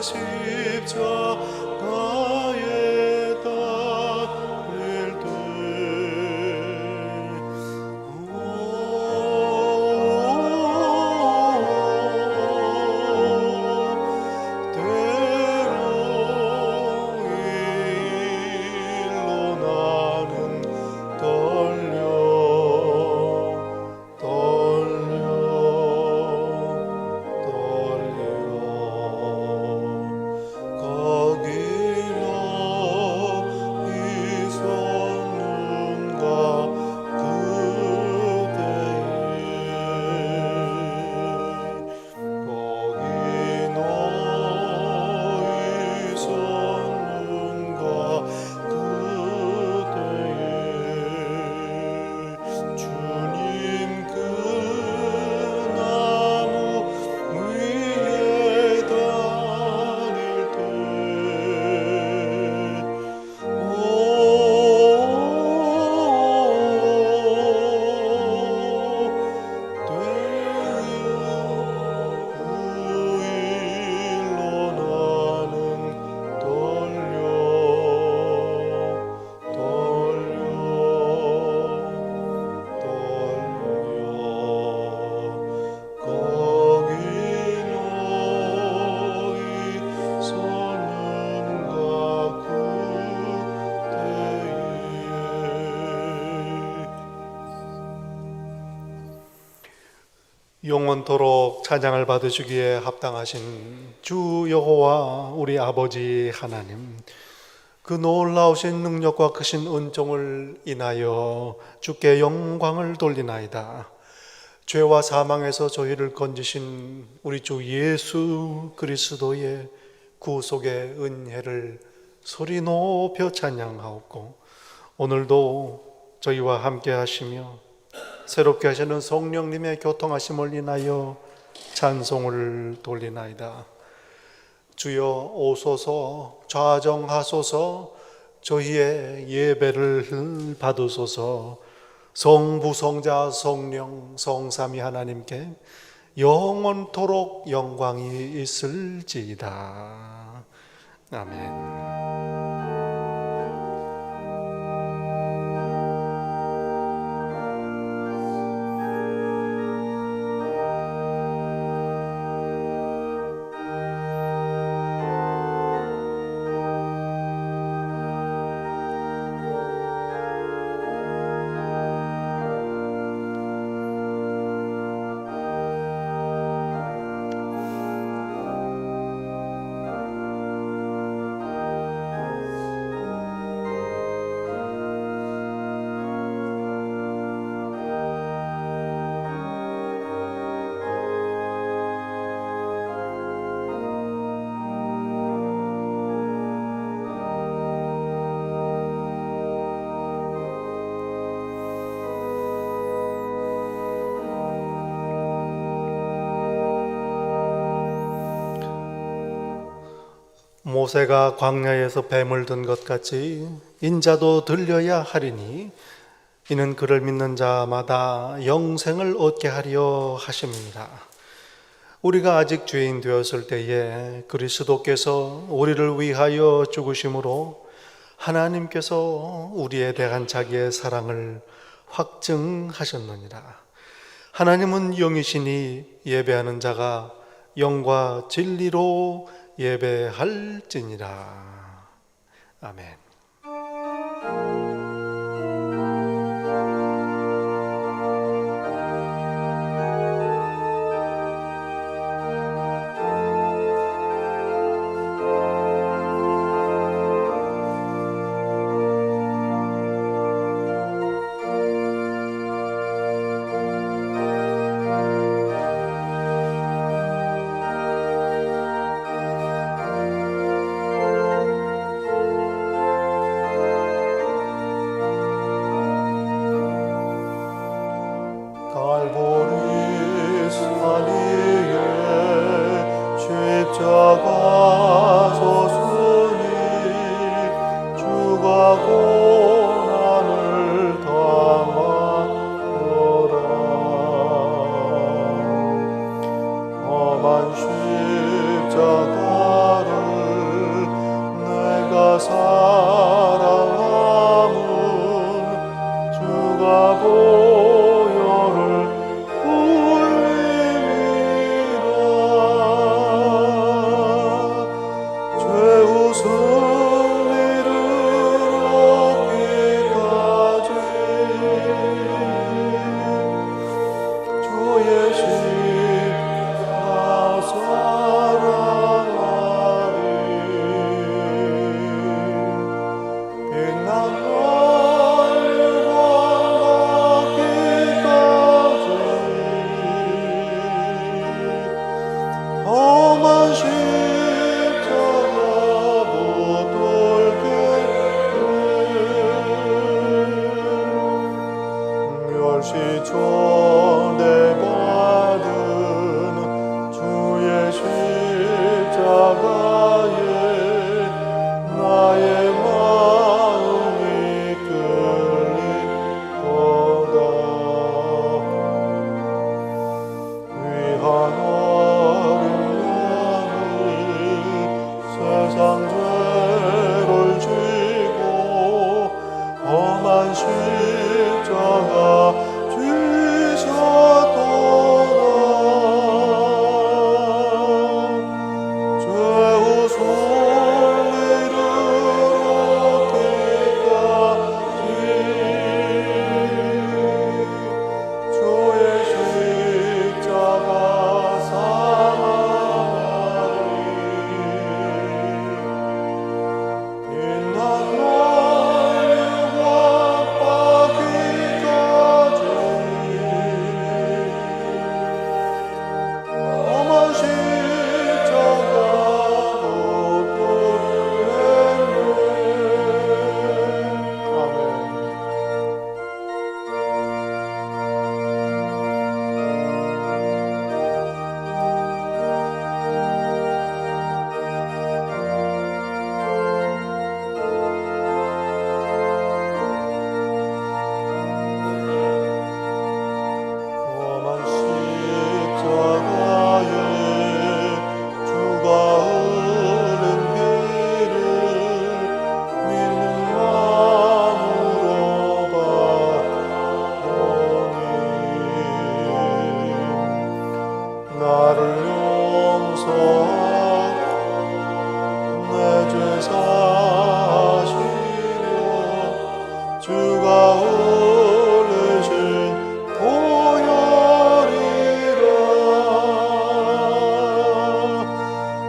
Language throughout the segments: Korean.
십자가에 달릴 때 영원토록 찬양을 받으시기에 합당하신 주 여호와 우리 아버지 하나님, 그 놀라우신 능력과 크신 은총을 인하여 주께 영광을 돌리나이다. 죄와 사망에서 저희를 건지신 우리 주 예수 그리스도의 구속의 은혜를 소리 높여 찬양하옵고, 오늘도 저희와 함께 하시며 새롭게 하시는 성령님의 교통하심을 인하여 찬송을 돌리나이다. 주여 오소서, 좌정하소서, 저희의 예배를 받으소서. 성부, 성자, 성령, 성삼위 하나님께 영원토록 영광이 있을지이다. 아멘. 모세가 광야에서 뱀을 든 것 같이 인자도 들려야 하리니 이는 그를 믿는 자마다 영생을 얻게 하려 하심이니라. 우리가 아직 죄인 되었을 때에 그리스도께서 우리를 위하여 죽으심으로 하나님께서 우리에 대한 자기의 사랑을 확증하셨느니라. 하나님은 영이시니 예배하는 자가 영과 진리로 예배할지니라. 아멘. 십자가를 사랑함은 주가 보혈을 흘림이라. 죄우 승리를 얻기까지 주의 십자가 사랑하리. 빛난 험한 십자가 붙들게 멸시전대받은 주의 십자가에 나의 마음이 끌리도다. 위한 세상 죄를 지고 험한 십자가 지셨도다. 죄우 승리를 얻기까지 주의 십자가 사랑하리. 빛난 영광받기까지 험한 십자가 붙들겠네. 아멘. 험한 십자가에 주가 흘린 피를 믿는 마음으로 받으니 나를 용서하고 내 죄 사시려 주가 흘리신 보혈이라.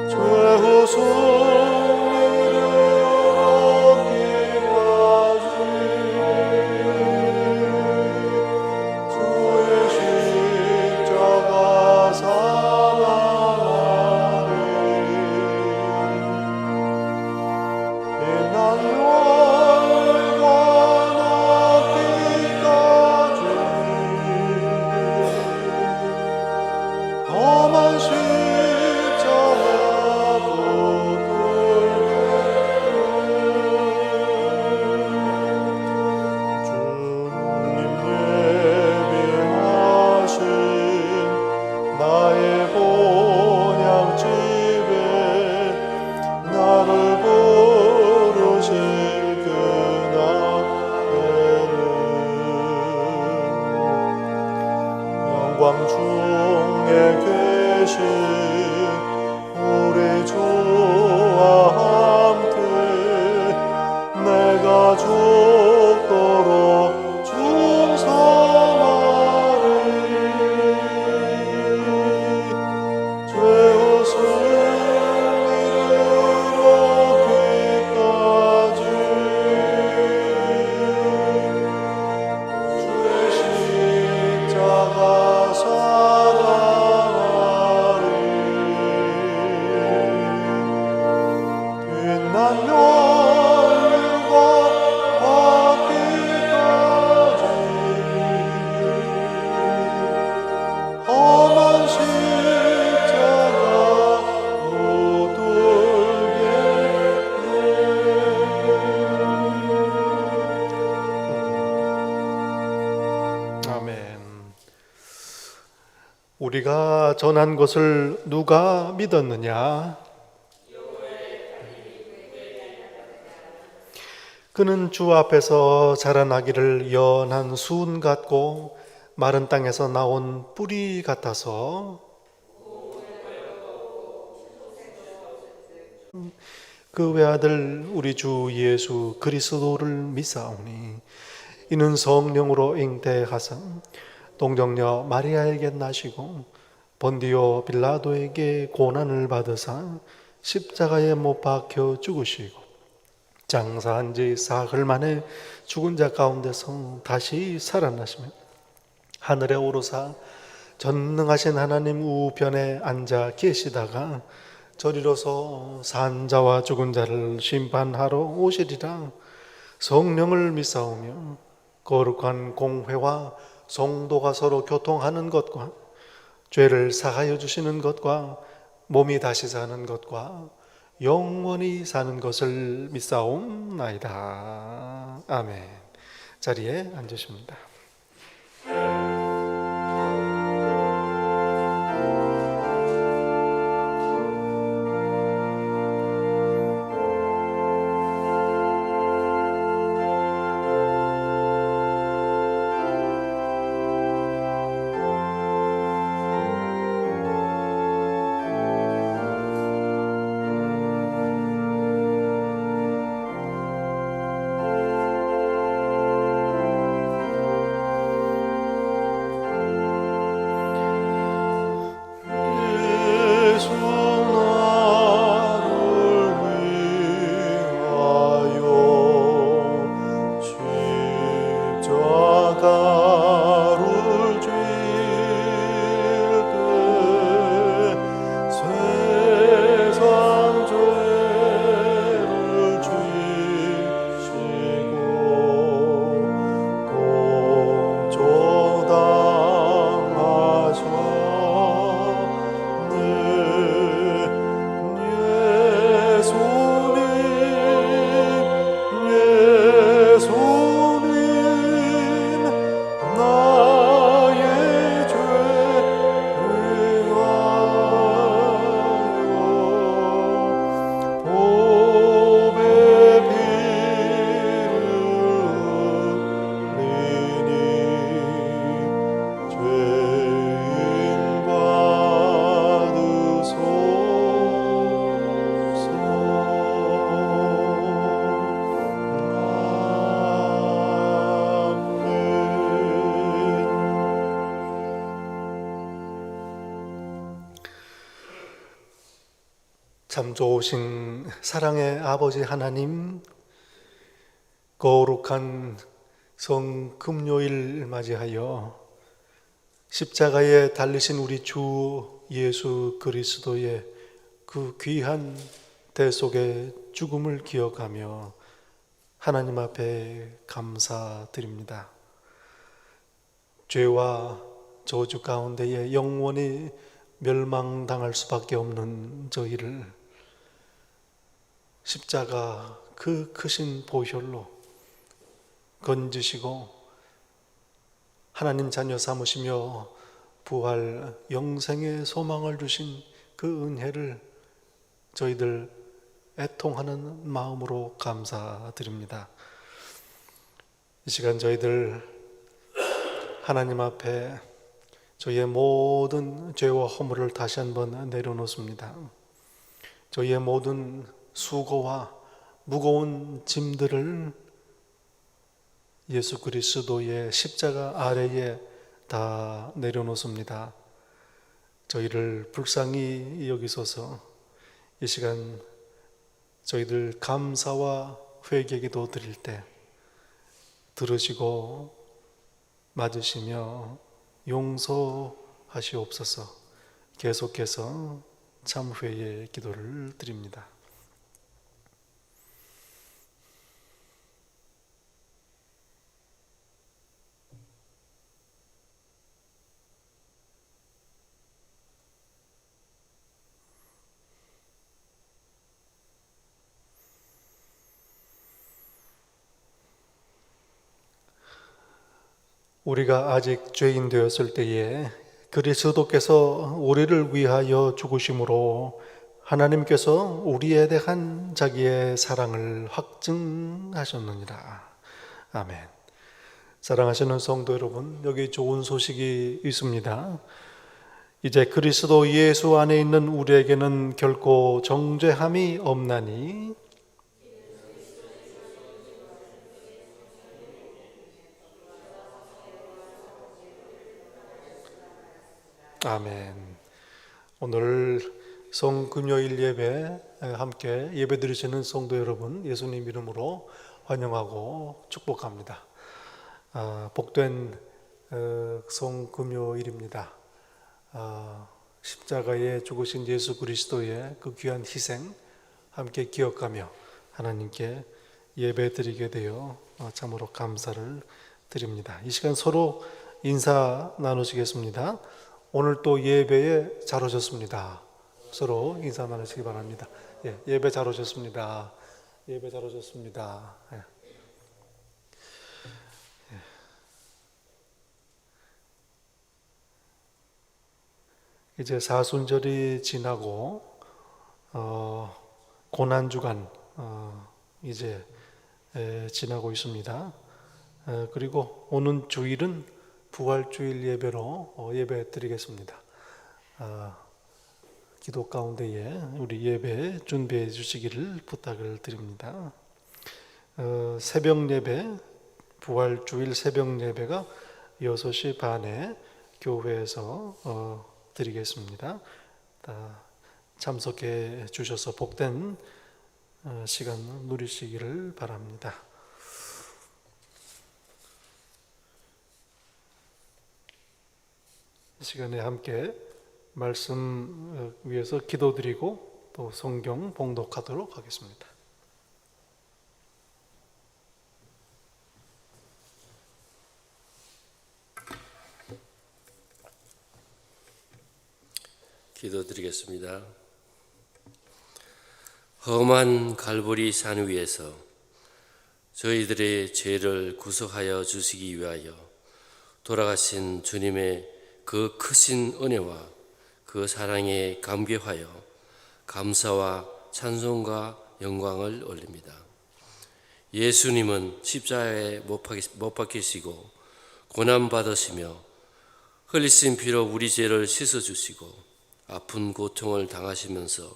죄우 승리를 얻기까지 주의 십자가 사랑하리. 빛난 영광 얻기까지 험한 십자가 붙들게 주님 예비하신 나의 본향집에 나를 부르실 그날에는 영광 중에 계신 우리 주와 함께 내가 죽도록 충성하리. 죄우 승리를 얻기까지 주의 십자가 사랑하리. 빛난 영광 받기까지 험한 십자가 붙들게. 아멘. 우리가 전한 것을 누가 믿었느냐? 그는 주 앞에서 자라나기를 연한 수은 같고 마른 땅에서 나온 뿌리 같아서 그 외아들 우리 주 예수 그리스도를 믿사오니 이는 성령으로 잉태하사 동정녀 마리아에게 나시고 본디오 빌라도에게 고난을 받으사 십자가에 못 박혀 죽으시고 장사한 지 사흘 만에 죽은 자 가운데서 다시 살아나시며 하늘에 오르사 전능하신 하나님 우편에 앉아 계시다가 저리로서 산자와 죽은 자를 심판하러 오시리라. 성령을 믿사오며 거룩한 공회와 성도가 서로 교통하는 것과 죄를 사하여 주시는 것과 몸이 다시 사는 것과 영원히 사는 것을 믿사옵나이다. 아멘. 자리에 앉으십니다. 참 좋으신 사랑의 아버지 하나님, 거룩한 성금요일 맞이하여 십자가에 달리신 우리 주 예수 그리스도의 그 귀한 대속의 죽음을 기억하며 하나님 앞에 감사드립니다. 죄와 저주 가운데에 영원히 멸망당할 수밖에 없는 저희를 십자가 그 크신 보혈로 건지시고 하나님 자녀 삼으시며 부활 영생의 소망을 주신 그 은혜를 저희들 애통하는 마음으로 감사드립니다. 이 시간 저희들 하나님 앞에 저희의 모든 죄와 허물을 다시 한번 내려놓습니다. 저희의 모든 수고와 무거운 짐들을 예수 그리스도의 십자가 아래에 다 내려놓습니다. 저희를 불쌍히 여기소서. 이 시간 저희들 감사와 회개기도 드릴 때 들으시고 맞으시며 용서하시옵소서. 계속해서 참회의 기도를 드립니다. 우리가 아직 죄인 되었을 때에 그리스도께서 우리를 위하여 죽으심으로 하나님께서 우리에 대한 자기의 사랑을 확증하셨느니라. 아멘. 사랑하시는 성도 여러분, 여기 좋은 소식이 있습니다. 이제 그리스도 예수 안에 있는 우리에게는 결코 정죄함이 없나니 아멘. 오늘 성금요일 예배 함께 예배드리시는 성도 여러분, 예수님 이름으로 환영하고 축복합니다. 복된 성금요일입니다. 십자가에 죽으신 예수 그리스도의 그 귀한 희생 함께 기억하며 하나님께 예배드리게 되어 참으로 감사를 드립니다. 이 시간 서로 인사 나누시겠습니다. 오늘 또 예배에 잘 오셨습니다. 서로 인사 나누시기 바랍니다. 예배 잘 오셨습니다. 예배 잘 오셨습니다. 이제 사순절이 지나고 고난주간 이제 지나고 있습니다. 그리고 오는 주일은 부활주일 예배로 예배 드리겠습니다. 기도 가운데에 우리 예배 준비해 주시기를 부탁을 드립니다. 새벽 예배, 부활주일 새벽 예배가 6시 반에 교회에서 드리겠습니다. 참석해 주셔서 복된 시간 누리시기를 바랍니다. 이 시간에 함께 말씀 위해서 기도드리고 또 성경 봉독하도록 하겠습니다. 기도드리겠습니다. 험한 갈보리 산 위에서 저희들의 죄를 구속하여 주시기 위하여 돌아가신 주님의 그 크신 은혜와 그 사랑에 감격하여 감사와 찬송과 영광을 올립니다. 예수님은 십자가에 못 박히시고 고난받으시며 흘리신 피로 우리 죄를 씻어주시고 아픈 고통을 당하시면서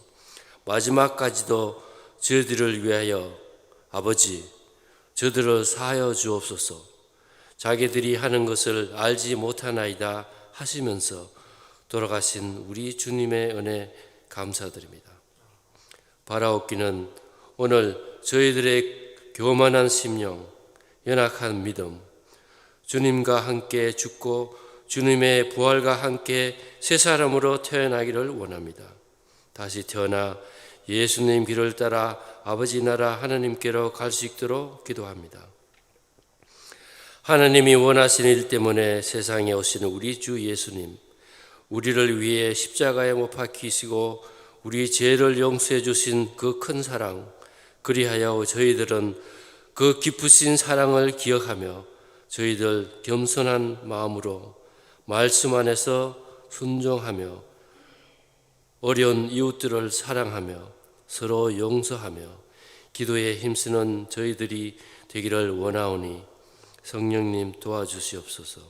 마지막까지도 저희들을 위하여 아버지 저들을 사하여 주옵소서, 자기들이 하는 것을 알지 못하나이다 하시면서 돌아가신 우리 주님의 은혜 감사드립니다. 바라옵기는 오늘 저희들의 교만한 심령, 연약한 믿음, 주님과 함께 죽고 주님의 부활과 함께 새 사람으로 태어나기를 원합니다. 다시 태어나 예수님 길을 따라 아버지 나라 하나님께로 갈 수 있도록 기도합니다. 하나님이 원하신 일 때문에 세상에 오시는 우리 주 예수님, 우리를 위해 십자가에 못 박히시고 우리 죄를 용서해 주신 그 큰 사랑, 그리하여 저희들은 그 깊으신 사랑을 기억하며 저희들 겸손한 마음으로 말씀 안에서 순종하며 어려운 이웃들을 사랑하며 서로 용서하며 기도에 힘쓰는 저희들이 되기를 원하오니 성령님 도와주시옵소서.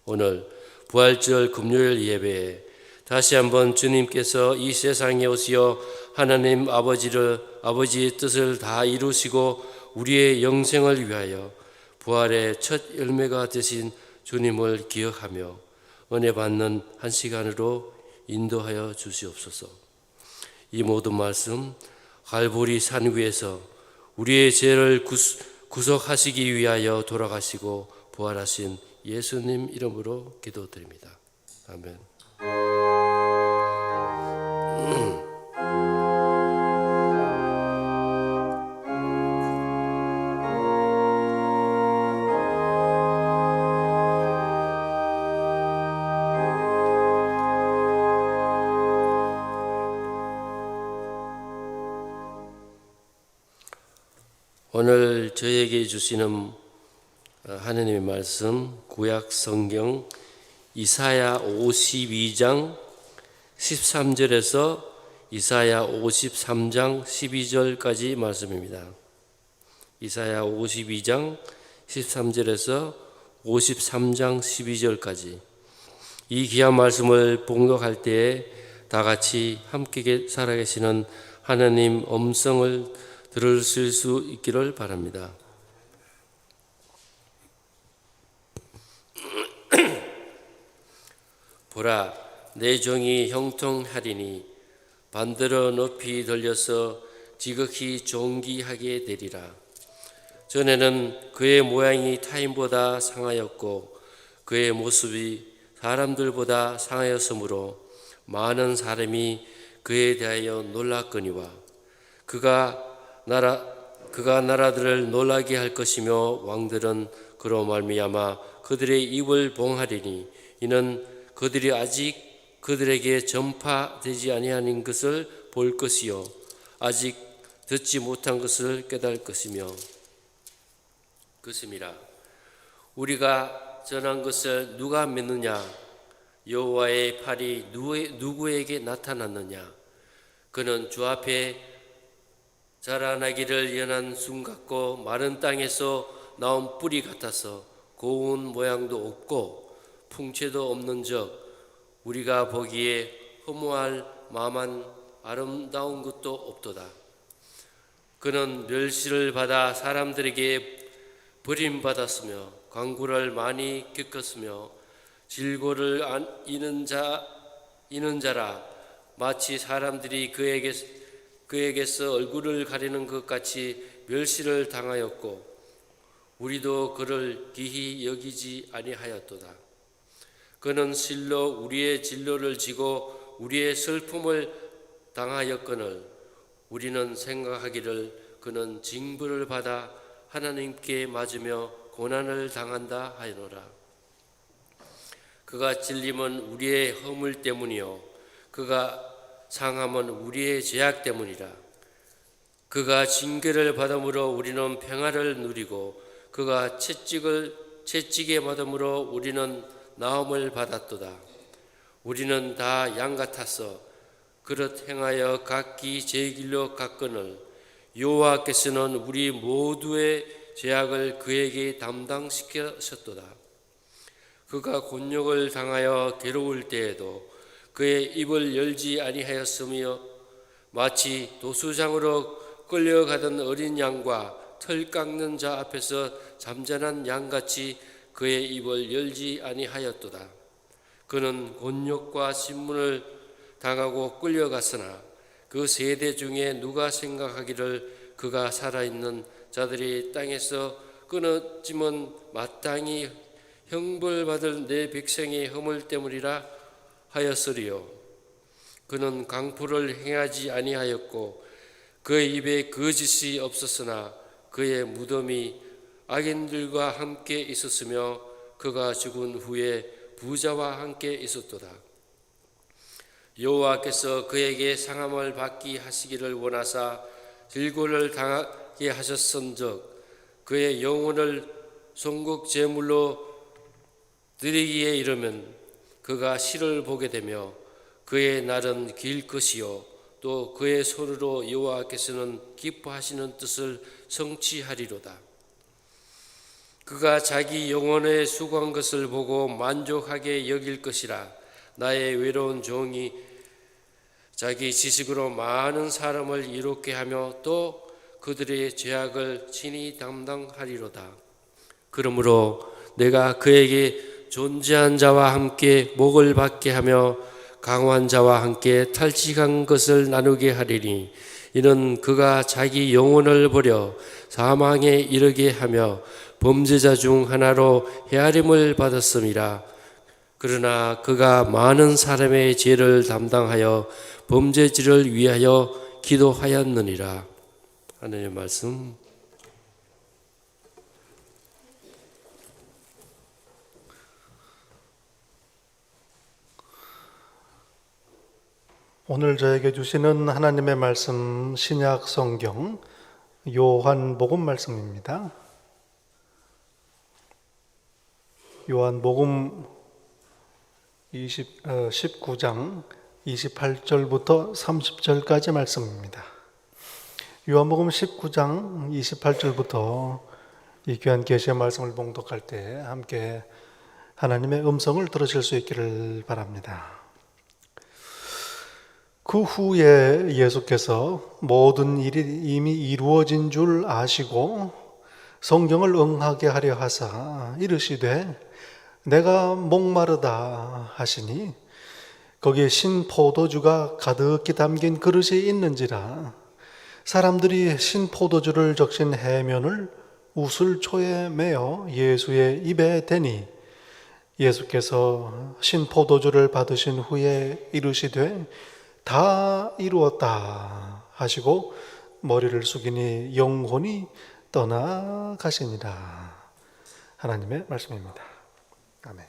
오늘 부활절 금요일 예배에 다시 한번 주님께서 이 세상에 오시어 하나님 아버지의 뜻을 다 이루시고 우리의 영생을 위하여 부활의 첫 열매가 되신 주님을 기억하며 은혜 받는 한 시간으로 인도하여 주시옵소서. 이 모든 말씀 갈보리 산 위에서 우리의 죄를 구속하시기 위하여 돌아가시고 부활하신 예수님 이름으로 기도드립니다. 아멘. 오늘 저에게 주시는 하나님의 말씀 구약 성경 이사야 52장 13절에서 이사야 53장 12절까지 말씀입니다. 이사야 52장 13절에서 53장 12절까지 이 귀한 말씀을 봉독할 때에 다 같이 함께 살아계시는 하나님 음성을 들으실 수 있기를 바랍니다. 보라, 내 종이 형통하리니 반대로 높이 돌려서 지극히 존귀하게 되리라. 전에는 그의 모양이 타인보다 상하였고 그의 모습이 사람들보다 상하였으므로 많은 사람이 그에 대하여 놀랐거니와 그가 나라들을 놀라게 할 것이며 왕들은 그로 말미암아 그들의 입을 봉하리니 이는 그들이 아직 그들에게 전파되지 아니하는 것을 볼 것이요 아직 듣지 못한 것을 깨달을 것임이라. 우리가 전한 것을 누가 믿느냐? 여호와의 팔이 누구에게 나타났느냐? 그는 주 앞에 자라나기를 연한 순 같고 마른 땅에서 나온 뿌리 같아서 고운 모양도 없고 풍채도 없는적 우리가 보기에 허무할 만한 아름다운 것도 없도다. 그는 멸시를 받아 사람들에게 버림받았으며 강구를 많이 겪었으며 질고를 이는 자라 마치 사람들이 그에게서 얼굴을 가리는 것 같이 멸시를 당하였고 우리도 그를 기히 여기지 아니하였도다. 그는 실로 우리의 진로를 지고 우리의 슬픔을 당하였거늘 우리는 생각하기를 그는 징벌을 받아 하나님께 맞으며 고난을 당한다 하노라. 그가 찔림은 우리의 허물 때문이요 그가 상함은 우리의 죄악 때문이라. 그가 징계를 받음으로 우리는 평화를 누리고 그가 채찍에 맞음으로 우리는 나음을 받았도다. 우리는 다 양 같아서 그릇 행하여 각기 제 길로 갔거늘 여호와께서는 우리 모두의 죄악을 그에게 담당시키셨도다. 그가 곤욕을 당하여 괴로울 때에도 그의 입을 열지 아니하였으며 마치 도수장으로 끌려가던 어린 양과 털 깎는 자 앞에서 잠잠한 양같이 그의 입을 열지 아니하였도다. 그는 곤욕과 신문을 당하고 끌려갔으나 그 세대 중에 누가 생각하기를 그가 살아있는 자들이 땅에서 끊어짐은 마땅히 형벌받을 내 백성의 허물 때문이라 하였으리요. 그는 강포를 행하지 아니하였고 그의 입에 거짓이 없었으나 그의 무덤이 악인들과 함께 있었으며 그가 죽은 후에 부자와 함께 있었도다. 여호와께서 그에게 상함을 받게 하시기를 원하사 질고를 당하게 하셨은즉 그의 영혼을 송국 제물로 드리기에 이르면 그가 실을 보게 되며 그의 날은 길 것이요 또 그의 손으로 여호와께서는 기뻐하시는 뜻을 성취하리로다. 그가 자기 영혼에 수고한 것을 보고 만족하게 여길 것이라. 나의 외로운 종이 자기 지식으로 많은 사람을 이롭게 하며 또 그들의 죄악을 친히 담당하리로다. 그러므로 내가 그에게 존재한 자와 함께 목을 받게 하며 강한 자와 함께 탈취한 것을 나누게 하리니 이는 그가 자기 영혼을 버려 사망에 이르게 하며 범죄자 중 하나로 헤아림을 받았음이라. 그러나 그가 많은 사람의 죄를 담당하여 범죄지를 위하여 기도하였느니라. 하나님의 말씀. 오늘 저에게 주시는 하나님의 말씀 신약 성경 요한복음 말씀입니다. 요한복음 19장 28절부터 30절까지 말씀입니다. 요한복음 19장 28절부터 이 귀한 계시의 말씀을 봉독할 때 함께 하나님의 음성을 들으실 수 있기를 바랍니다. 그 후에 예수께서 모든 일이 이미 이루어진 줄 아시고 성경을 응하게 하려 하사 이르시되 내가 목마르다 하시니 거기에 신포도주가 가득히 담긴 그릇이 있는지라 사람들이 신포도주를 적신 해면을 우슬초에 매어 예수의 입에 대니 예수께서 신포도주를 받으신 후에 이르시되 다 이루었다 하시고 머리를 숙이니 영혼이 떠나가시니라. 하나님의 말씀입니다. 아멘.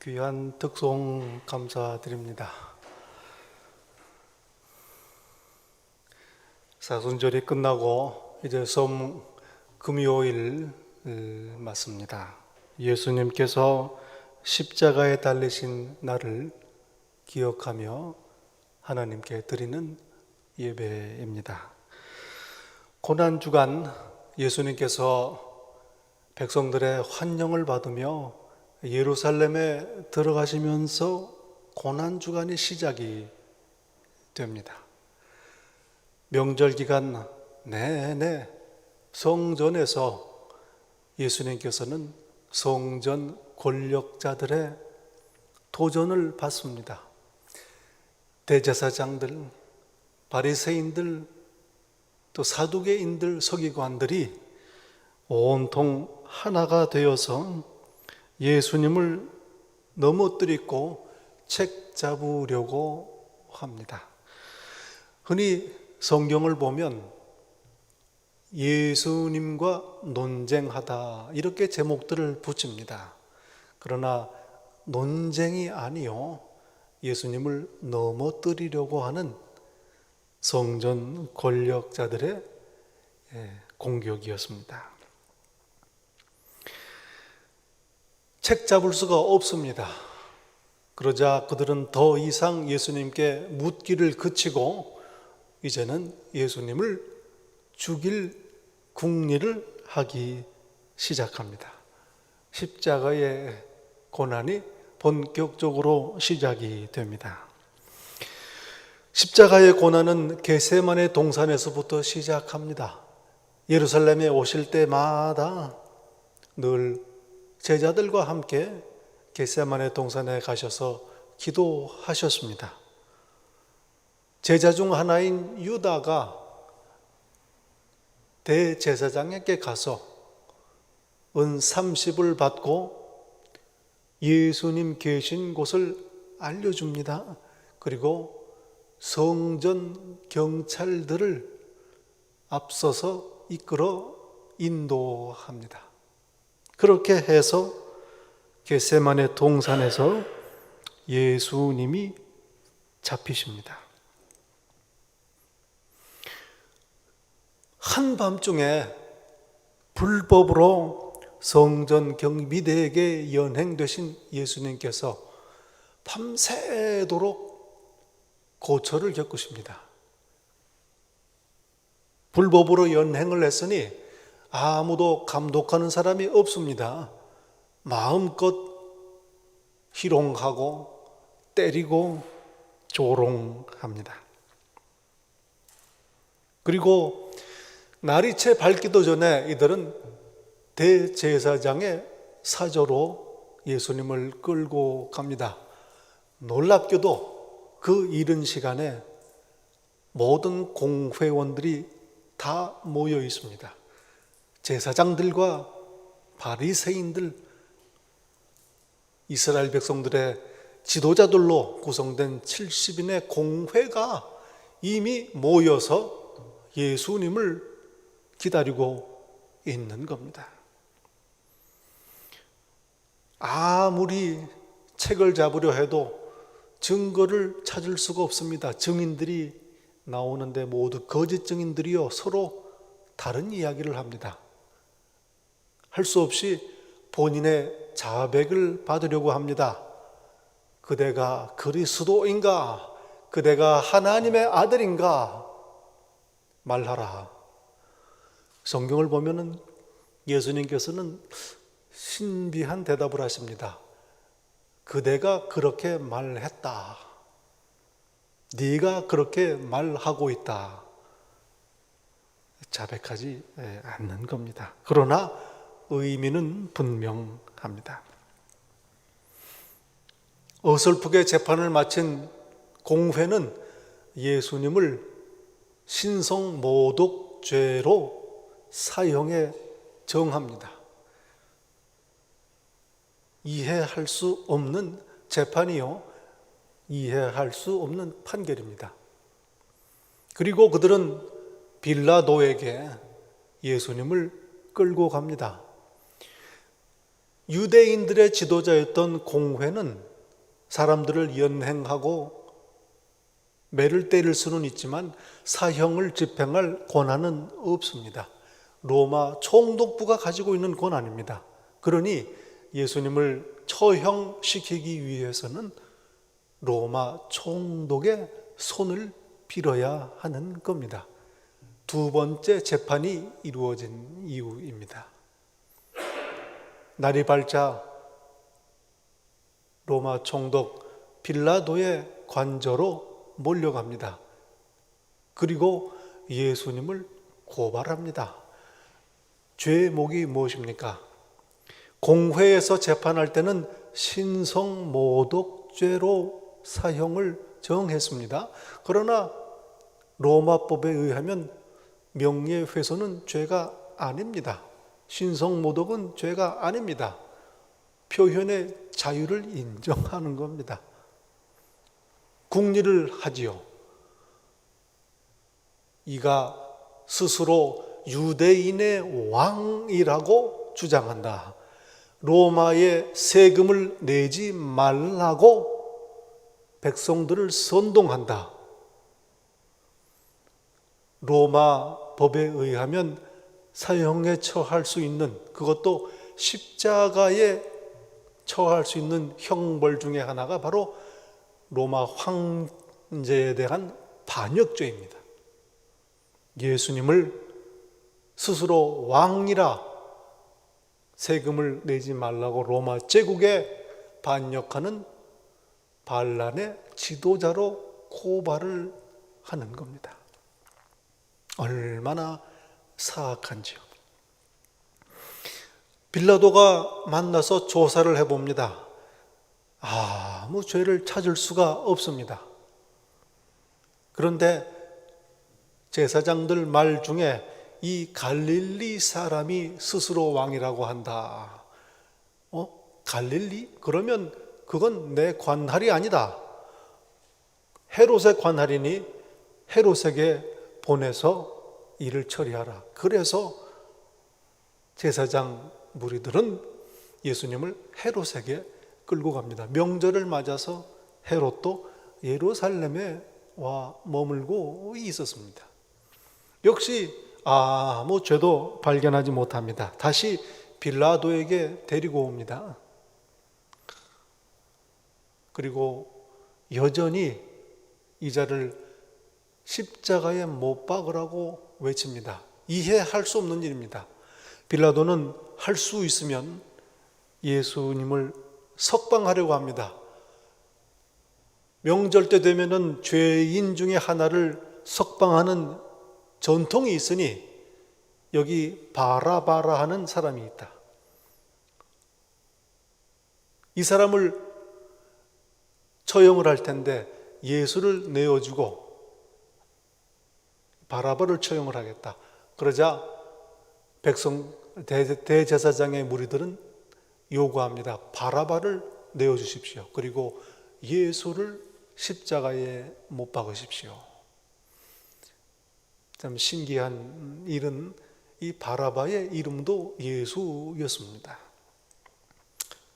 귀한 특송 감사드립니다. 사순절이 끝나고 이제 솜 금요일 맞습니다. 예수님께서 십자가에 달리신 날을 기억하며 하나님께 드리는 예배입니다. 고난주간 예수님께서 백성들의 환영을 받으며 예루살렘에 들어가시면서 고난주간이 시작이 됩니다. 명절 기간 내내 성전에서 예수님께서는 성전 권력자들의 도전을 받습니다. 대제사장들, 바리새인들, 또 사두개인들, 서기관들이 온통 하나가 되어서 예수님을 넘어뜨리고 책 잡으려고 합니다. 흔히 성경을 보면 예수님과 논쟁하다 이렇게 제목들을 붙입니다. 그러나 논쟁이 아니요 예수님을 넘어뜨리려고 하는 성전 권력자들의 공격이었습니다. 책 잡을 수가 없습니다. 그러자 그들은 더 이상 예수님께 묻기를 그치고 이제는 예수님을 죽일 궁리를 하기 시작합니다. 십자가의 고난이 본격적으로 시작이 됩니다. 십자가의 고난은 겟세마네 동산에서부터 시작합니다. 예루살렘에 오실 때마다 늘 제자들과 함께 겟세마네 동산에 가셔서 기도하셨습니다. 제자 중 하나인 유다가 대제사장에게 가서 은 30을 받고 예수님 계신 곳을 알려줍니다. 그리고 성전 경찰들을 앞서서 이끌어 인도합니다. 그렇게 해서 겟세마네 동산에서 예수님이 잡히십니다. 한밤중에 불법으로 성전 경비대에게 연행되신 예수님께서 밤새도록 고초를 겪으십니다. 불법으로 연행을 했으니 아무도 감독하는 사람이 없습니다. 마음껏 희롱하고 때리고 조롱합니다. 그리고 날이 채 밝기도 전에 이들은 대제사장의 사저로 예수님을 끌고 갑니다. 놀랍게도 그 이른 시간에 모든 공회원들이 다 모여 있습니다. 제사장들과 바리새인들, 이스라엘 백성들의 지도자들로 구성된 70인의 공회가 이미 모여서 예수님을 기다리고 있는 겁니다. 아무리 책을 잡으려 해도 증거를 찾을 수가 없습니다. 증인들이 나오는데 모두 거짓 증인들이요 서로 다른 이야기를 합니다. 할 수 없이 본인의 자백을 받으려고 합니다. 그대가 그리스도인가? 그대가 하나님의 아들인가? 말하라. 성경을 보면은 예수님께서는 신비한 대답을 하십니다. 그대가 그렇게 말했다. 네가 그렇게 말하고 있다. 자백하지 않는 겁니다. 그러나 의미는 분명합니다. 어설프게 재판을 마친 공회는 예수님을 신성모독죄로 사형에 정합니다. 이해할 수 없는 재판이요, 이해할 수 없는 판결입니다. 그리고 그들은 빌라도에게 예수님을 끌고 갑니다. 유대인들의 지도자였던 공회는 사람들을 연행하고 매를 때릴 수는 있지만 사형을 집행할 권한은 없습니다. 로마 총독부가 가지고 있는 권한입니다. 그러니 예수님을 처형시키기 위해서는 로마 총독의 손을 빌어야 하는 겁니다. 두 번째 재판이 이루어진 이유입니다. 날이 밝자 로마 총독 빌라도의 관저로 몰려갑니다. 그리고 예수님을 고발합니다. 죄목이 무엇입니까? 공회에서 재판할 때는 신성모독죄로 사형을 정했습니다. 그러나 로마법에 의하면 명예훼손은 죄가 아닙니다. 신성모독은 죄가 아닙니다. 표현의 자유를 인정하는 겁니다. 궁리를 하지요. 이가 스스로 유대인의 왕이라고 주장한다. 로마에 세금을 내지 말라고 백성들을 선동한다. 로마 법에 의하면 사형에 처할 수 있는, 그것도 십자가에 처할 수 있는 형벌 중에 하나가 바로 로마 황제에 대한 반역죄입니다. 예수님을 스스로 왕이라 세금을 내지 말라고 로마 제국에 반역하는 반란의 지도자로 고발을 하는 겁니다. 얼마나 사악한지요. 빌라도가 만나서 조사를 해봅니다. 아무 죄를 찾을 수가 없습니다. 그런데 제사장들 말 중에 이 갈릴리 사람이 스스로 왕이라고 한다. 갈릴리? 그러면 그건 내 관할이 아니다. 헤롯의 관할이니 헤롯에게 보내서 일을 처리하라. 그래서 제사장 무리들은 예수님을 헤롯에게 끌고 갑니다. 명절을 맞아서 헤롯도 예루살렘에 와 머물고 있었습니다. 역시 아무 죄도 발견하지 못합니다. 다시 빌라도에게 데리고 옵니다. 그리고 여전히 이 자를 십자가에 못 박으라고 외칩니다. 이해할 수 없는 일입니다. 빌라도는 할 수 있으면 예수님을 석방하려고 합니다. 명절 때 되면은 죄인 중에 하나를 석방하는 전통이 있으니 여기 바라바라 하는 사람이 있다. 이 사람을 처형을 할 텐데 예수를 내어주고 바라바를 처형을 하겠다. 그러자 대제사장의 무리들은 요구합니다. 바라바를 내어주십시오. 그리고 예수를 십자가에 못 박으십시오. 참 신기한 일은 이 바라바의 이름도 예수였습니다.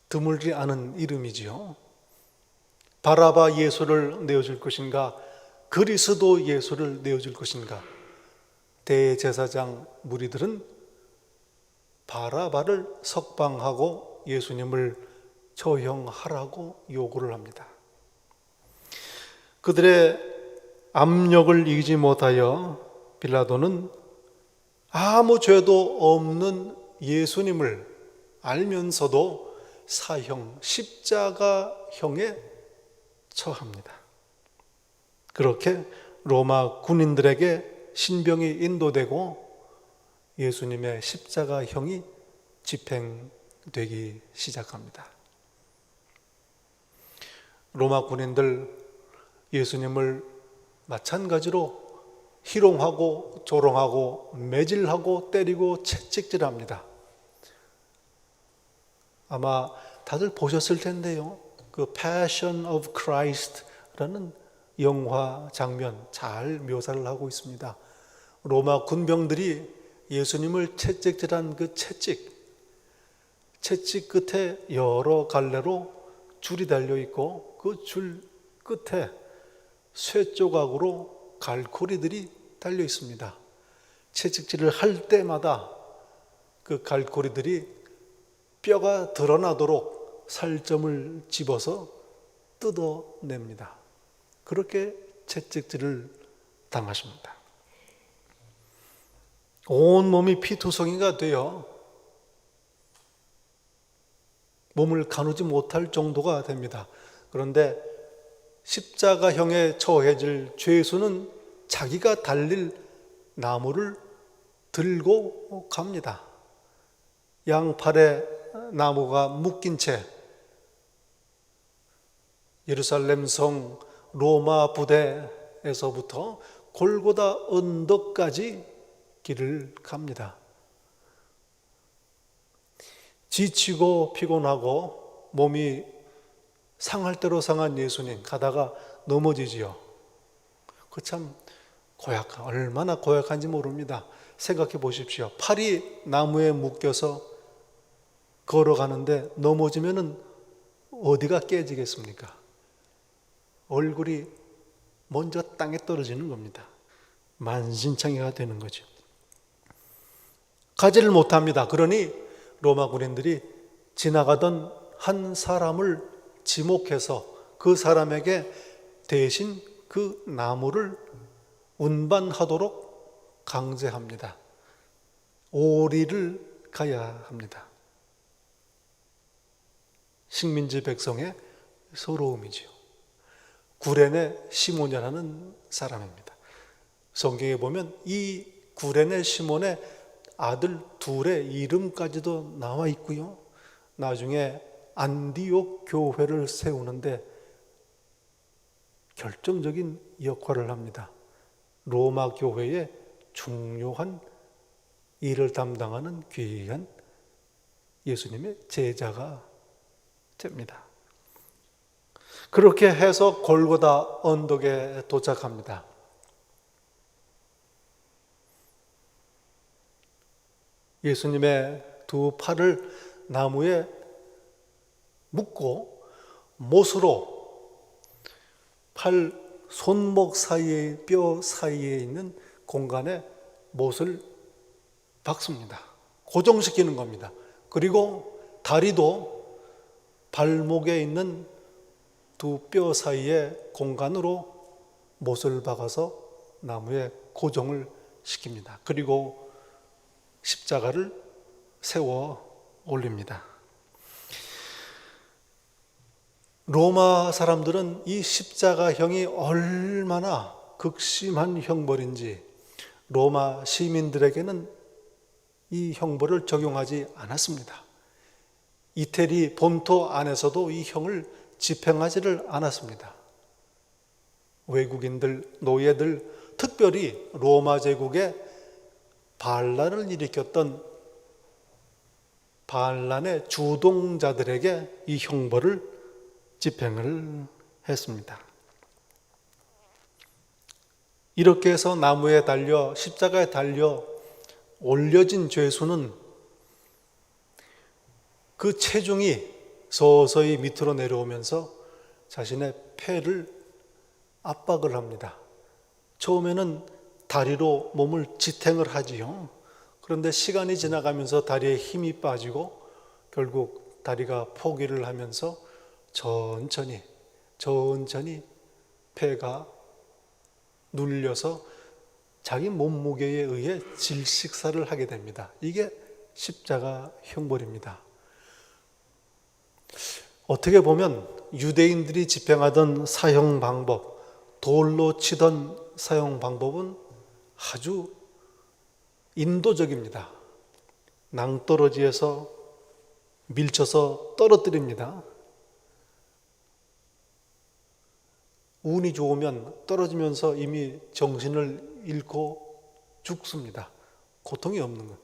드물지 않은 이름이지요. 바라바 예수를 내어줄 것인가? 그리스도 예수를 내어줄 것인가? 대제사장 무리들은 바라바를 석방하고 예수님을 처형하라고 요구를 합니다. 그들의 압력을 이기지 못하여 빌라도는 아무 죄도 없는 예수님을 알면서도 사형, 십자가형에 처합니다. 그렇게 로마 군인들에게 신병이 인도되고 예수님의 십자가형이 집행되기 시작합니다. 로마 군인들 예수님을 마찬가지로 희롱하고 조롱하고 매질하고 때리고 채찍질합니다. 아마 다들 보셨을 텐데요. 그 Passion of Christ라는 영화 장면 잘 묘사를 하고 있습니다. 로마 군병들이 예수님을 채찍질한 그 채찍 끝에 여러 갈래로 줄이 달려 있고 그 줄 끝에 쇠 조각으로 갈고리들이 달려 있습니다. 채찍질을 할 때마다 그 갈고리들이 뼈가 드러나도록 살점을 집어서 뜯어냅니다. 그렇게 채찍질을 당하십니다. 온몸이 피투성이가 되어 몸을 가누지 못할 정도가 됩니다. 그런데 십자가형에 처해질 죄수는 자기가 달릴 나무를 들고 갑니다. 양팔에 나무가 묶인 채 예루살렘 성 로마 부대에서부터 골고다 언덕까지 길을 갑니다. 지치고 피곤하고 몸이 상할 대로 상한 예수님 가다가 넘어지지요. 그 참 얼마나 고약한지 모릅니다. 생각해 보십시오. 팔이 나무에 묶여서 걸어가는데 넘어지면은 어디가 깨지겠습니까? 얼굴이 먼저 땅에 떨어지는 겁니다. 만신창이가 되는 거죠. 가지를 못합니다. 그러니 로마 군인들이 지나가던 한 사람을 지목해서 그 사람에게 대신 그 나무를 운반하도록 강제합니다. 오리를 가야 합니다. 식민지 백성의 서러움이지요. 구레네 시몬이라는 사람입니다. 성경에 보면 이 구레네 시몬의 아들 둘의 이름까지도 나와 있고요. 나중에 안디옥 교회를 세우는데 결정적인 역할을 합니다. 로마 교회의 중요한 일을 담당하는 귀한 예수님의 제자가 됩니다. 그렇게 해서 골고다 언덕에 도착합니다. 예수님의 두 팔을 나무에 묶고 못으로 팔 손목 사이에 뼈 사이에 있는 공간에 못을 박습니다. 고정시키는 겁니다. 그리고 다리도 발목에 있는 두 뼈 사이의 공간으로 못을 박아서 나무에 고정을 시킵니다. 그리고 십자가를 세워 올립니다. 로마 사람들은 이 십자가형이 얼마나 극심한 형벌인지 로마 시민들에게는 이 형벌을 적용하지 않았습니다. 이태리 본토 안에서도 이 형을 집행하지를 않았습니다. 외국인들, 노예들, 특별히 로마 제국에 반란을 일으켰던 반란의 주동자들에게 이 형벌을 집행을 했습니다. 이렇게 해서 나무에 달려 십자가에 달려 올려진 죄수는 그 체중이 서서히 밑으로 내려오면서 자신의 폐를 압박을 합니다. 처음에는 다리로 몸을 지탱을 하지요. 그런데 시간이 지나가면서 다리에 힘이 빠지고 결국 다리가 포기를 하면서 천천히 폐가 눌려서 자기 몸무게에 의해 질식사를 하게 됩니다. 이게 십자가 형벌입니다. 어떻게 보면 유대인들이 집행하던 사형 방법, 돌로 치던 사형 방법은 아주 인도적입니다. 낭떠러지에서 밀쳐서 떨어뜨립니다. 운이 좋으면 떨어지면서 이미 정신을 잃고 죽습니다. 고통이 없는 것.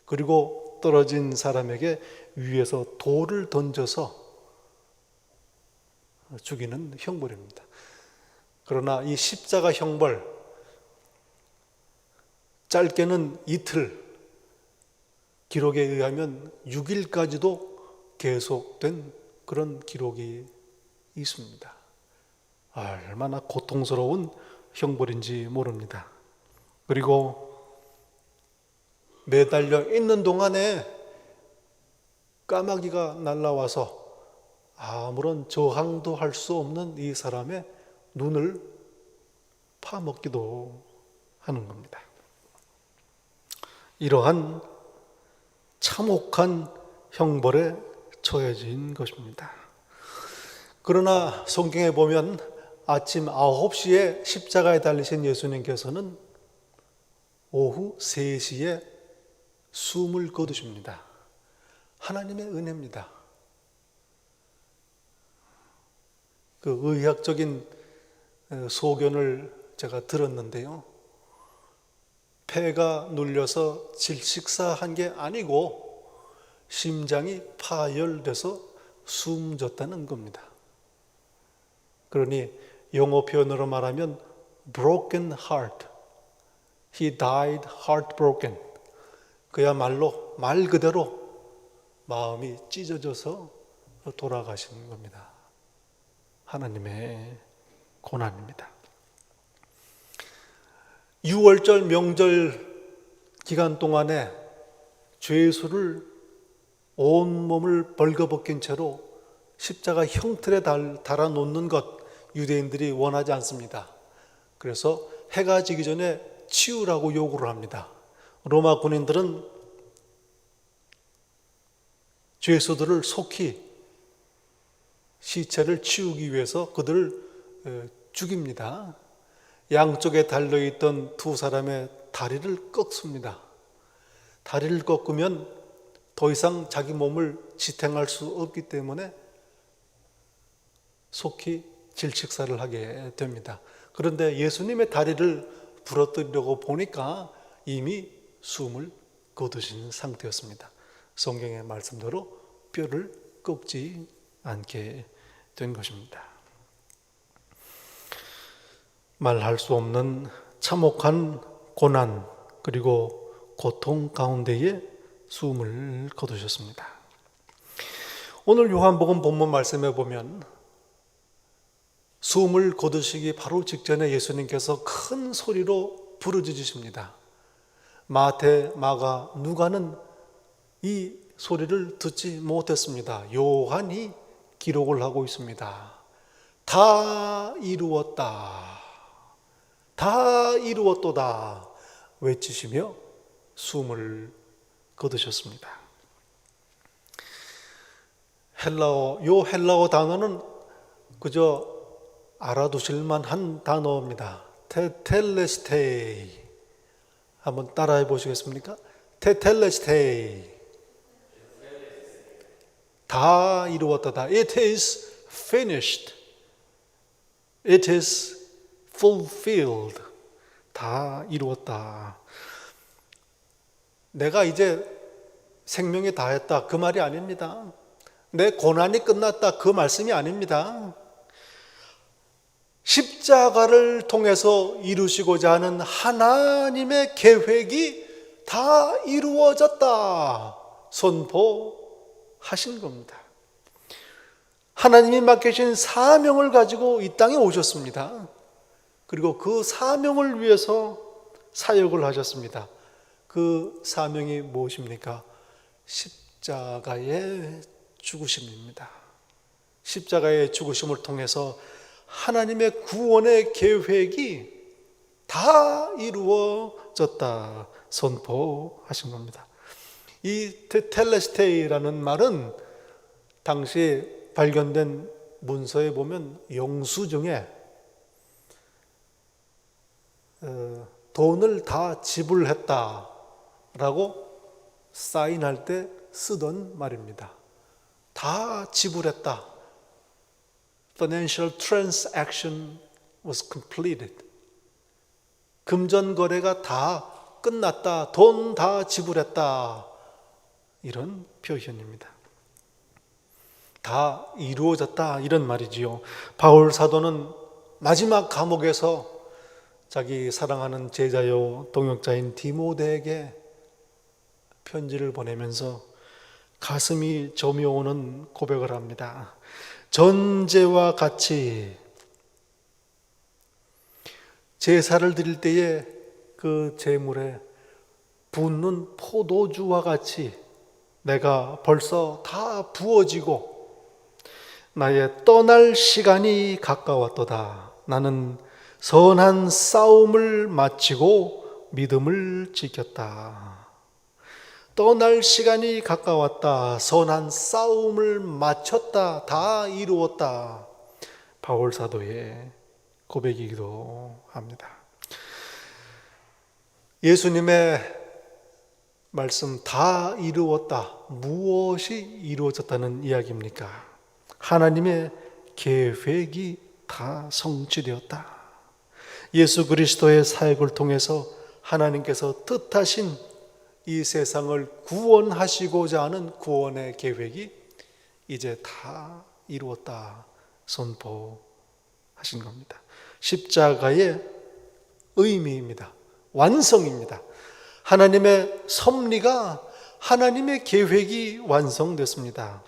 그리고 떨어진 사람에게 위에서 돌을 던져서 죽이는 형벌입니다. 그러나 이 십자가 형벌, 짧게는 이틀, 기록에 의하면 6일까지도 계속된 그런 기록이 있습니다. 얼마나 고통스러운 형벌인지 모릅니다. 그리고 매달려 있는 동안에 까마귀가 날아와서 아무런 저항도 할 수 없는 이 사람의 눈을 파먹기도 하는 겁니다. 이러한 참혹한 형벌에 처해진 것입니다. 그러나 성경에 보면 아침 9시에 십자가에 달리신 예수님께서는 오후 3시에 숨을 거두십니다. 하나님의 은혜입니다. 그 의학적인 소견을 제가 들었는데요. 폐가 눌려서 질식사한 게 아니고 심장이 파열돼서 숨졌다는 겁니다. 그러니 영어 표현으로 말하면 broken heart, He died heartbroken. 그야말로 말 그대로 마음이 찢어져서 돌아가신 겁니다. 하나님의 고난입니다. 6월절 명절 기간 동안에 죄수를 온몸을 벌거벗긴 채로 십자가 형틀에 달아놓는 것 유대인들이 원하지 않습니다. 그래서 해가 지기 전에 치우라고 요구를 합니다. 로마 군인들은 죄수들을 속히 시체를 치우기 위해서 그들을 죽입니다. 양쪽에 달려있던 두 사람의 다리를 꺾습니다. 다리를 꺾으면 더 이상 자기 몸을 지탱할 수 없기 때문에 속히 질식사를 하게 됩니다. 그런데 예수님의 다리를 부러뜨리려고 보니까 이미 숨을 거두신 상태였습니다. 성경의 말씀대로 뼈를 꺾지 않게 된 것입니다. 말할 수 없는 참혹한 고난 그리고 고통 가운데에 숨을 거두셨습니다. 오늘 요한복음 본문 말씀에 보면 숨을 거두시기 바로 직전에 예수님께서 큰 소리로 부르짖으십니다. 마태, 마가, 누가는 이 소리를 듣지 못했습니다. 요한이 기록을 하고 있습니다. 다 이루었다. 다 이루었도다 외치시며 숨을 거두셨습니다. 헬라어 단어는 그저 알아두실 만한 단어입니다. 테텔레스테이. 한번 따라해 보시겠습니까? 테텔레스테이. 다 이루었다. It is finished. It is fulfilled. 다 이루었다. 내가 이제 생명이 다했다. 그 말이 아닙니다. 내 고난이 끝났다. 그 말씀이 아닙니다. 십자가를 통해서 이루시고자 하는 하나님의 계획이 다 이루어졌다. 선포하신 겁니다. 하나님이 맡기신 사명을 가지고 이 땅에 오셨습니다. 그리고 그 사명을 위해서 사역을 하셨습니다. 그 사명이 무엇입니까? 십자가의 죽으심입니다. 십자가의 죽으심을 통해서 하나님의 구원의 계획이 다 이루어졌다 선포하신 겁니다. 이 텔레스테이라는 말은 당시 발견된 문서에 보면 영수증에 돈을 다 지불했다라고 사인할 때 쓰던 말입니다. 다 지불했다. Financial transaction was completed. 금전 거래가 다 끝났다. 돈 다 지불했다. 이런 표현입니다. 다 이루어졌다. 이런 말이지요. 바울 사도는 마지막 감옥에서 자기 사랑하는 제자요 동역자인 디모데에게 편지를 보내면서 가슴이 저미오는 고백을 합니다. 전제와 같이 제사를 드릴 때에 그 제물에 붓는 포도주와 같이 내가 벌써 다 부어지고 나의 떠날 시간이 가까웠도다. 나는 선한 싸움을 마치고 믿음을 지켰다. 떠날 시간이 가까웠다. 선한 싸움을 마쳤다. 다 이루었다. 바울 사도의 고백이기도 합니다. 예수님의 말씀 다 이루었다. 무엇이 이루어졌다는 이야기입니까? 하나님의 계획이 다 성취되었다. 예수 그리스도의 사역을 통해서 하나님께서 뜻하신 이 세상을 구원하시고자 하는 구원의 계획이 이제 다 이루었다 선포하신 겁니다. 십자가의 의미입니다. 완성입니다. 하나님의 섭리가, 하나님의 계획이 완성됐습니다.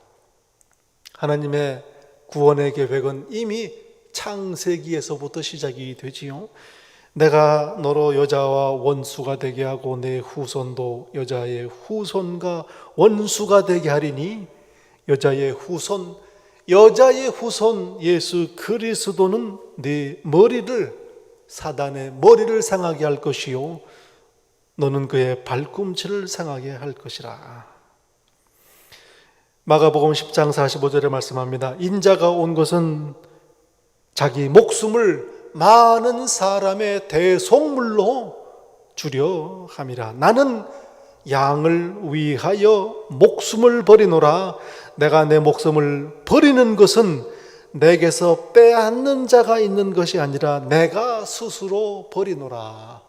하나님의 구원의 계획은 이미 창세기에서부터 시작이 되지요. 내가 너로 여자와 원수가 되게 하고 내 후손도 여자의 후손과 원수가 되게 하리니, 여자의 후손 예수 그리스도는 네 머리를, 사단의 머리를 상하게 할 것이요 너는 그의 발꿈치를 상하게 할 것이라. 마가복음 10장 45절에 말씀합니다. 인자가 온 것은 자기 목숨을 많은 사람의 대속물로 주려 함이라. 나는 양을 위하여 목숨을 버리노라. 내가 내 목숨을 버리는 것은 내게서 빼앗는 자가 있는 것이 아니라 내가 스스로 버리노라.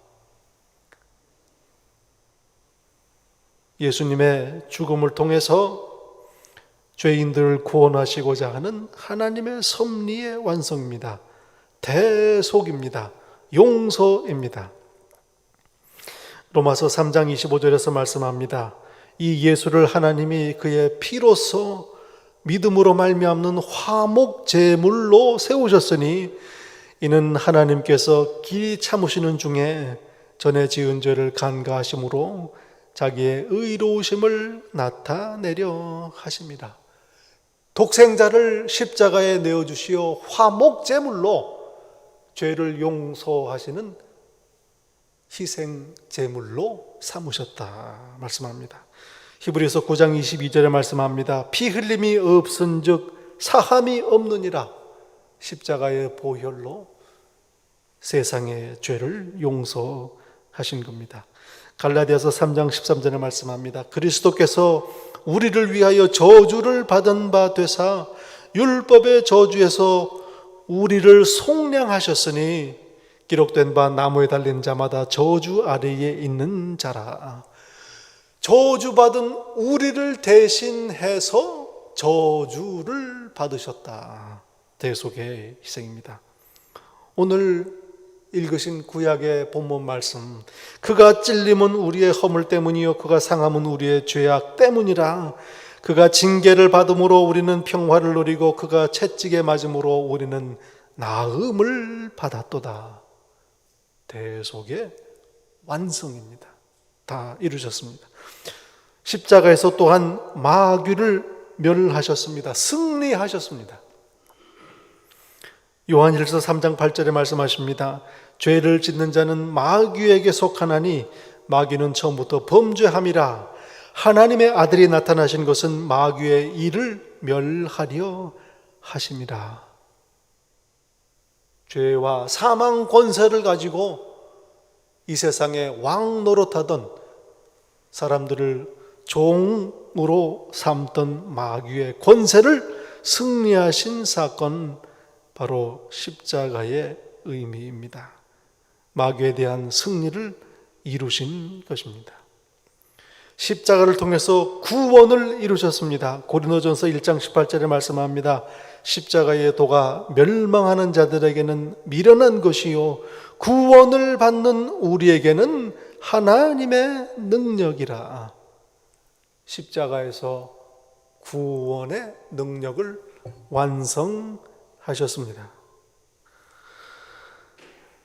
예수님의 죽음을 통해서 죄인들을 구원하시고자 하는 하나님의 섭리의 완성입니다. 대속입니다. 용서입니다. 로마서 3장 25절에서 말씀합니다. 이 예수를 하나님이 그의 피로써 믿음으로 말미암는 화목 제물로 세우셨으니 이는 하나님께서 길이 참으시는 중에 전에 지은 죄를 간과하심으로 자기의 의로우심을 나타내려 하십니다. 독생자를 십자가에 내어주시어 화목 제물로 죄를 용서하시는 희생 제물로 삼으셨다 말씀합니다. 히브리서 9장 22절에 말씀합니다. 피 흘림이 없은즉 사함이 없느니라. 십자가의 보혈로 세상의 죄를 용서하신 겁니다. 갈라디아서 3장 13절에 말씀합니다. 그리스도께서 우리를 위하여 저주를 받은 바 되사 율법의 저주에서 우리를 속량하셨으니 기록된 바 나무에 달린 자마다 저주 아래에 있는 자라. 저주받은 우리를 대신해서 저주를 받으셨다. 대속의 희생입니다. 오늘 읽으신 구약의 본문 말씀, 그가 찔림은 우리의 허물 때문이요 그가 상함은 우리의 죄악 때문이라. 그가 징계를 받음으로 우리는 평화를 누리고 그가 채찍에 맞음으로 우리는 나음을 받았도다. 대속의 완성입니다. 다 이루셨습니다. 십자가에서 또한 마귀를 멸하셨습니다. 승리하셨습니다. 요한일서 3장 8절에 말씀하십니다. 죄를 짓는 자는 마귀에게 속하나니 마귀는 처음부터 범죄함이라. 하나님의 아들이 나타나신 것은 마귀의 일을 멸하려 하심이라. 죄와 사망 권세를 가지고 이 세상에 왕 노릇하던 사람들을 종으로 삼던 마귀의 권세를 승리하신 사건, 바로 십자가의 의미입니다. 마귀에 대한 승리를 이루신 것입니다. 십자가를 통해서 구원을 이루셨습니다. 고린도전서 1장 18절에 말씀합니다. 십자가의 도가 멸망하는 자들에게는 미련한 것이요 구원을 받는 우리에게는 하나님의 능력이라. 십자가에서 구원의 능력을 완성하셨습니다.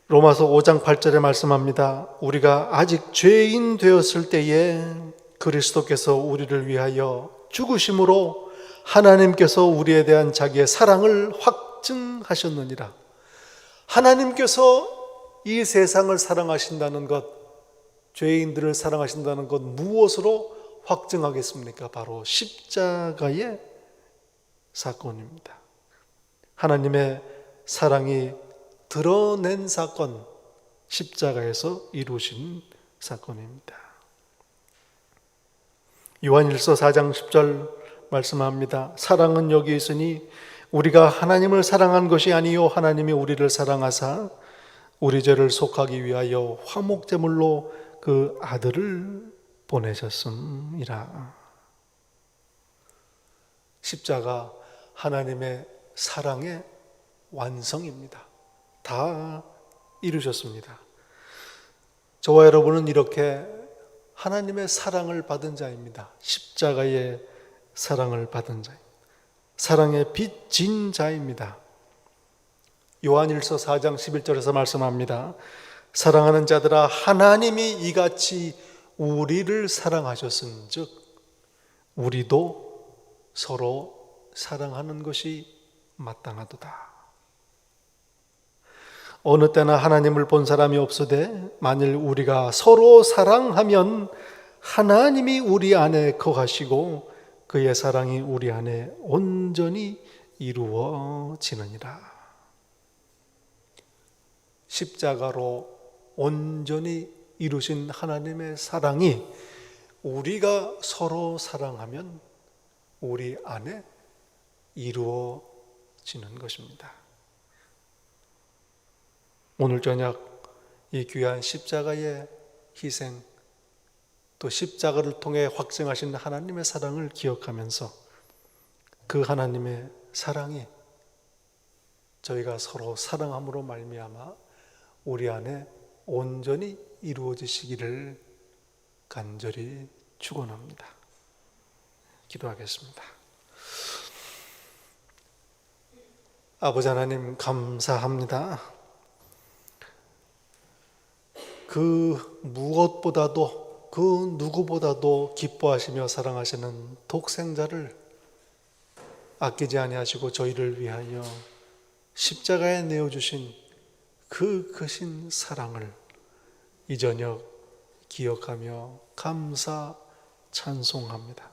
로마서 5장 8절에 말씀합니다. 우리가 아직 죄인 되었을 때에 그리스도께서 우리를 위하여 죽으심으로 하나님께서 우리에 대한 자기의 사랑을 확증하셨느니라. 하나님께서 이 세상을 사랑하신다는 것, 죄인들을 사랑하신다는 것 무엇으로 확증하겠습니까? 바로 십자가의 사건입니다. 하나님의 사랑이 드러낸 사건, 십자가에서 이루신 사건입니다. 요한일서 4장 10절 말씀합니다. 사랑은 여기 있으니 우리가 하나님을 사랑한 것이 아니요 하나님이 우리를 사랑하사 우리 죄를 속하기 위하여 화목제물로 그 아들을 보내셨음이라. 십자가 하나님의 사랑의 완성입니다. 다 이루셨습니다. 저와 여러분은 이렇게 하나님의 사랑을 받은 자입니다. 십자가의 사랑을 받은 자, 사랑에 빚진 자입니다. 요한일서 4장 11절에서 말씀합니다. 사랑하는 자들아, 하나님이 이같이 우리를 사랑하셨은즉 우리도 서로 사랑하는 것이 마땅하도다. 어느 때나 하나님을 본 사람이 없으되 만일 우리가 서로 사랑하면 하나님이 우리 안에 거하시고 그의 사랑이 우리 안에 온전히 이루어지느니라. 십자가로 온전히 이루신 하나님의 사랑이 우리가 서로 사랑하면 우리 안에 이루어지는 것입니다. 오늘 저녁 이 귀한 십자가의 희생, 또 십자가를 통해 확증하신 하나님의 사랑을 기억하면서 그 하나님의 사랑이 저희가 서로 사랑함으로 말미암아 우리 안에 온전히 이루어지시기를 간절히 축원합니다. 기도하겠습니다. 아버지 하나님, 감사합니다. 그 무엇보다도, 그 누구보다도 기뻐하시며 사랑하시는 독생자를 아끼지 아니하시고 저희를 위하여 십자가에 내어주신 그 크신 사랑을 이 저녁 기억하며 감사 찬송합니다.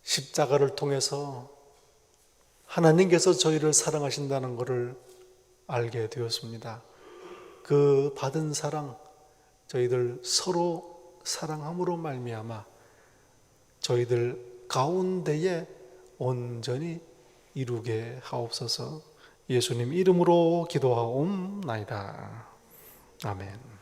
십자가를 통해서 하나님께서 저희를 사랑하신다는 것을 알게 되었습니다. 그 받은 사랑, 저희들 서로 사랑함으로 말미암아 저희들 가운데에 온전히 이루게 하옵소서. 예수님 이름으로 기도하옵나이다. 아멘.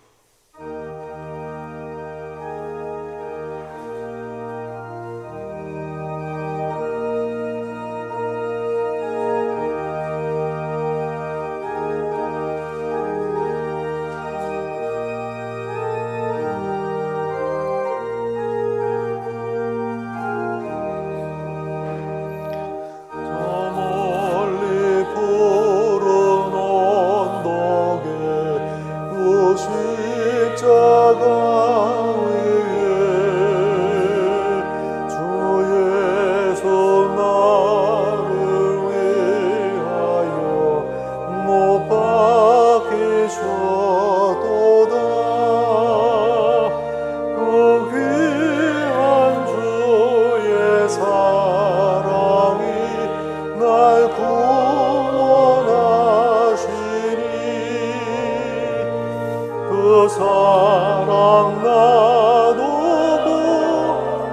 사랑 나도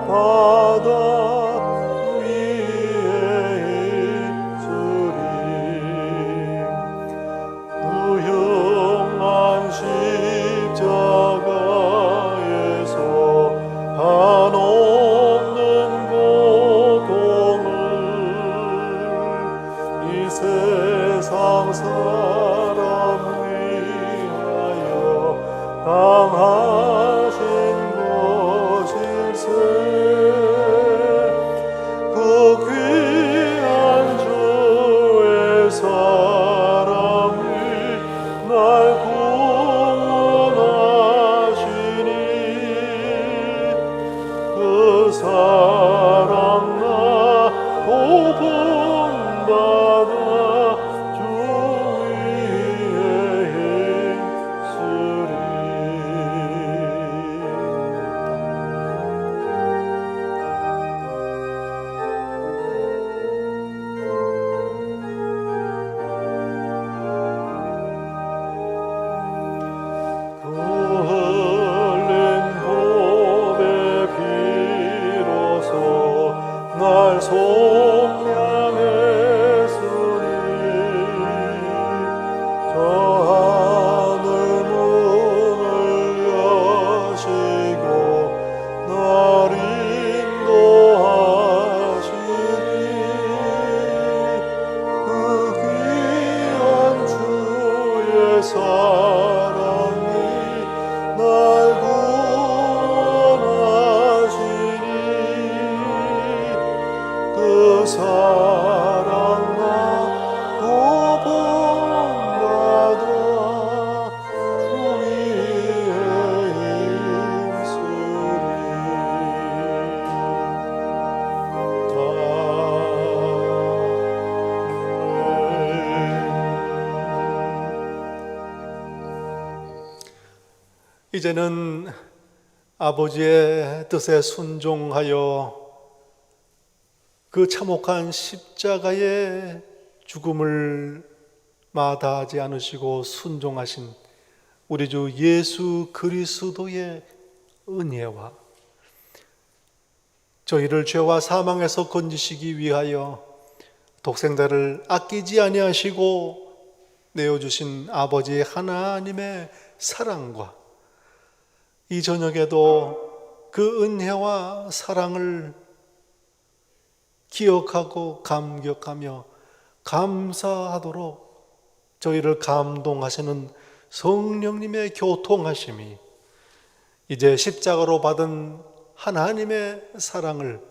바다 위에 있으리 그 흉한 십자가에서 한없는 고통을 이 세상 사람 위하여 당하신 것일세. 그 귀한 주의 사랑이 날 구원하시니 그 사랑 나도 본받아 주 위에 있으리. 그 흘린 보배 비로소 날 속량했으니 저 하늘 문을 여시고 날 인도하시니 그 귀한 주의 사랑이 날 사랑나 또 본받아 주 위에 이제는 아버지의 뜻에 순종하여 그 참혹한 십자가의 죽음을 마다하지 않으시고 순종하신 우리 주 예수 그리스도의 은혜와 저희를 죄와 사망에서 건지시기 위하여 독생자를 아끼지 아니하시고 내어주신 아버지 하나님의 사랑과 이 저녁에도 그 은혜와 사랑을 기억하고 감격하며 감사하도록 저희를 감동하시는 성령님의 교통하심이 이제 십자가로 받은 하나님의 사랑을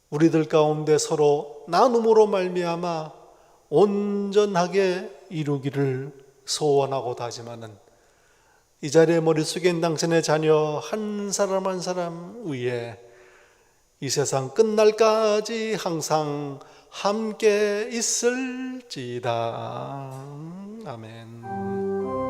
우리들 가운데 서로 나눔으로 말미암아 온전하게 이루기를 소원하고 다짐하는 이 자리에 머리 숙인 당신의 자녀 한 사람 한 사람 위에 이 세상 끝날까지 항상 함께 있을지다. 아멘.